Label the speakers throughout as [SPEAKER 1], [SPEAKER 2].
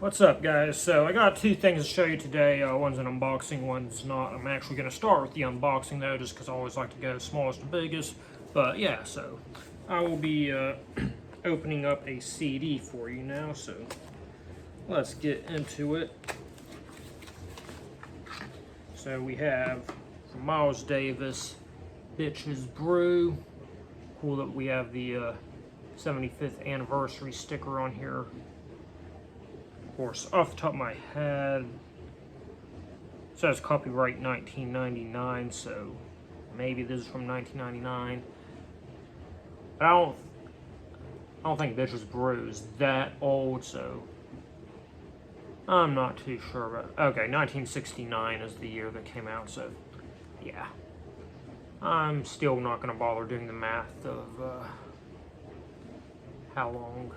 [SPEAKER 1] What's up, guys? So I got two things to show you today. One's an unboxing, one's not. I'm actually going to start with the unboxing though, just because I always like to go smallest to biggest. But yeah, so I will be opening up a CD for you now. So let's get into it. So we have from Miles Davis, Bitches Brew. Cool that we have the 75th anniversary sticker on here. Of course, off the top of my head, it says copyright 1999, so maybe this is from 1999. But I don't think Bitches Brew is that old, so I'm not too sure. But okay, 1969 is the year that came out, so yeah. I'm still not going to bother doing the math of how long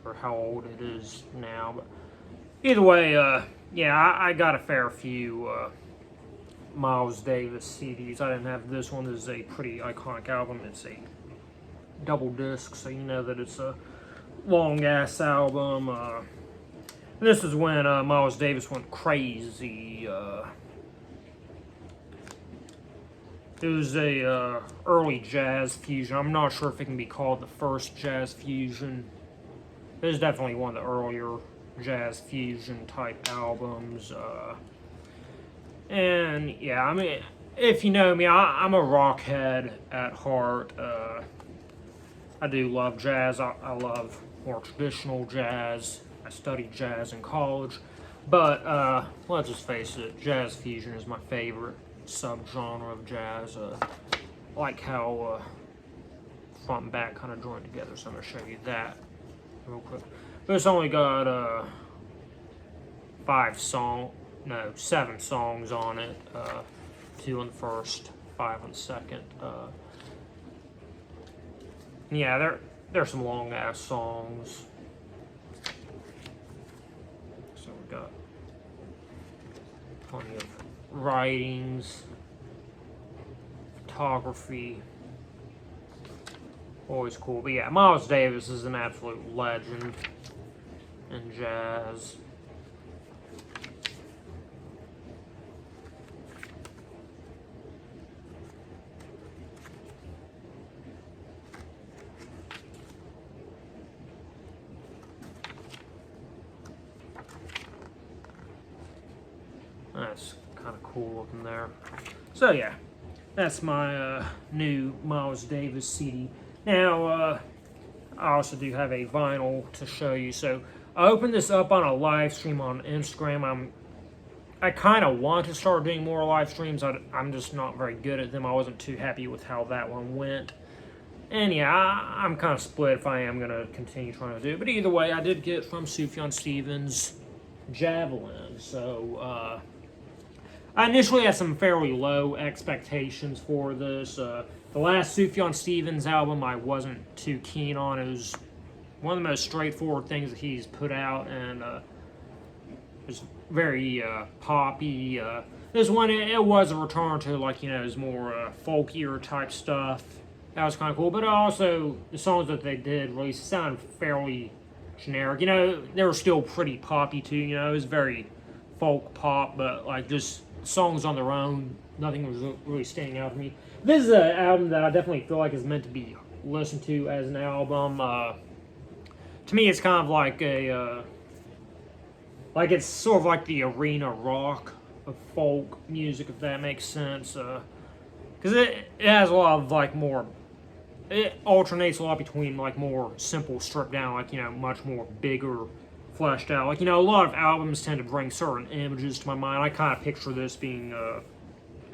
[SPEAKER 1] or how old it is now, but either way, yeah, I got a fair few Miles Davis CDs. I didn't have this one. This is a pretty iconic album. It's a double disc, so you know that it's a long ass album. This is when Miles Davis went crazy. It was a early jazz fusion. I'm not sure if it can be called the first jazz fusion. It was definitely one of the earlier jazz fusion type albums. And yeah, I mean, if you know me, I'm a rock head at heart. I do love jazz. I love more traditional jazz. I studied jazz in college. But let's just face it, jazz fusion is my favorite subgenre of jazz. I like how front and back kind of join together, so I'm going to show you that real quick. But it's only got 7 songs on it. 2 on the first, 5 on the second. Yeah, there's some long ass songs. So we got plenty of writings, photography. Always cool. But yeah, Miles Davis is an absolute legend in jazz. That's kind of cool looking there. So yeah, that's my new Miles Davis CD. Now, I also do have a vinyl to show you. So I opened this up on a live stream on Instagram. I kind of want to start doing more live streams. I'm just not very good at them. I wasn't too happy with how that one went. And yeah, I'm kind of split if I am going to continue trying to do it. But either way, I did get from Sufjan Stevens-Javelin. So I initially had some fairly low expectations for this. The last Sufjan Stevens album I wasn't too keen on. It was one of the most straightforward things that he's put out, and it was very poppy. This one, it was a return to, like, you know, his more folkier type stuff. That was kind of cool, but also the songs that they did release sounded fairly generic. You know, they were still pretty poppy too. You know, it was very folk pop, but like just songs on their own, nothing was really standing out to me. This is an album that I definitely feel like is meant to be listened to as an album. To me, it's kind of like a, like it's sort of like the arena rock of folk music, if that makes sense. Because it has a lot of like more, it alternates a lot between like more simple, stripped down, like, you know, much more bigger, fleshed out. Like, you know, a lot of albums tend to bring certain images to my mind. I kind of picture this being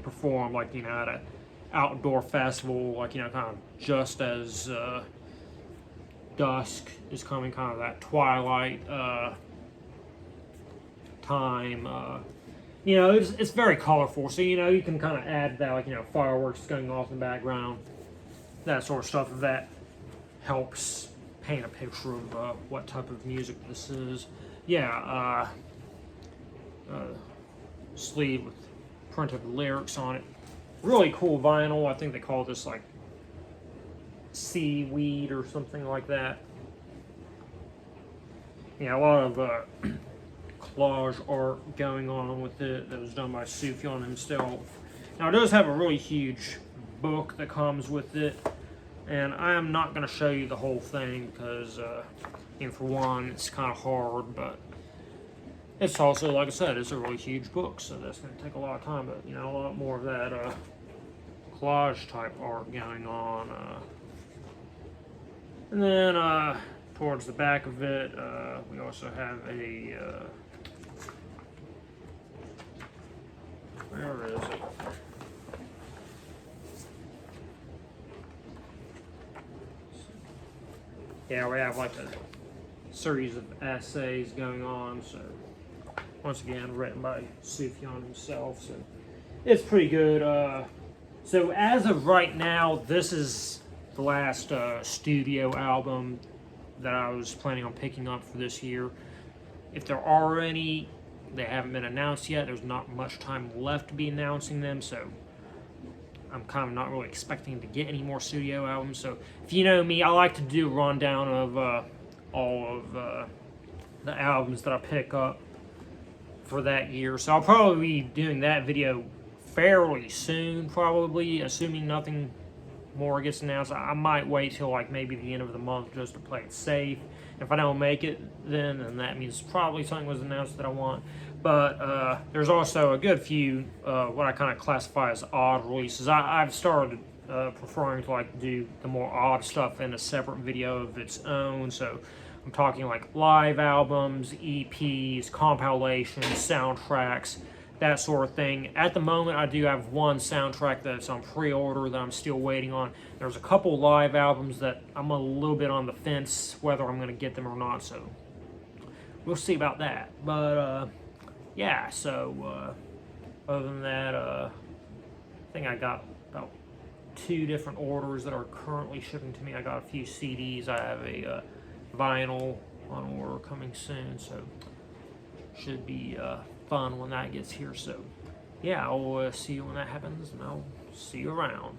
[SPEAKER 1] performed, like, you know, at an outdoor festival, like, you know, kind of just as dusk is coming, kind of that twilight time. You know, it's very colorful, so, you know, you can kind of add that, like, you know, fireworks going off in the background, that sort of stuff. If that helps paint a picture of what type of music this is. Yeah, sleeve with printed lyrics on it. Really cool vinyl. I think they call this like seaweed or something like that. Yeah, a lot of collage art going on with it that was done by Sufjan himself. Now, it does have a really huge book that comes with it, and I am not going to show you the whole thing because, for one, it's kind of hard, but it's also, like I said, it's a really huge book, so that's going to take a lot of time, but, a lot more of that collage type art going on. And then towards the back of it, we also have a, where is it? Yeah, we have like a series of essays going on, so once again, written by Sufjan himself, so it's pretty good. So as of right now, this is the last studio album that I was planning on picking up for this year. If there are any, they haven't been announced yet. There's not much time left to be announcing them, so I'm kind of not really expecting to get any more studio albums. So if you know me, I like to do a rundown of all of the albums that I pick up for that year. So I'll probably be doing that video fairly soon, probably, assuming nothing more gets announced. I might wait till like maybe the end of the month just to play it safe. If I don't make it, then that means probably something was announced that I want. But there's also a good few what I kind of classify as odd releases. I've started preferring to like do the more odd stuff in a separate video of its own. So I'm talking like live albums, EPs, compilations, soundtracks, that sort of thing. At the moment, I do have one soundtrack that's on pre-order that I'm still waiting on. There's a couple live albums that I'm a little bit on the fence whether I'm going to get them or not, so we'll see about that. But yeah, so other than that, I think I got about 2 different orders that are currently shipping to me. I got a few CDs. I have a vinyl on order coming soon, so should be fun when that gets here. So yeah, I'll see you when that happens, and I'll see you around.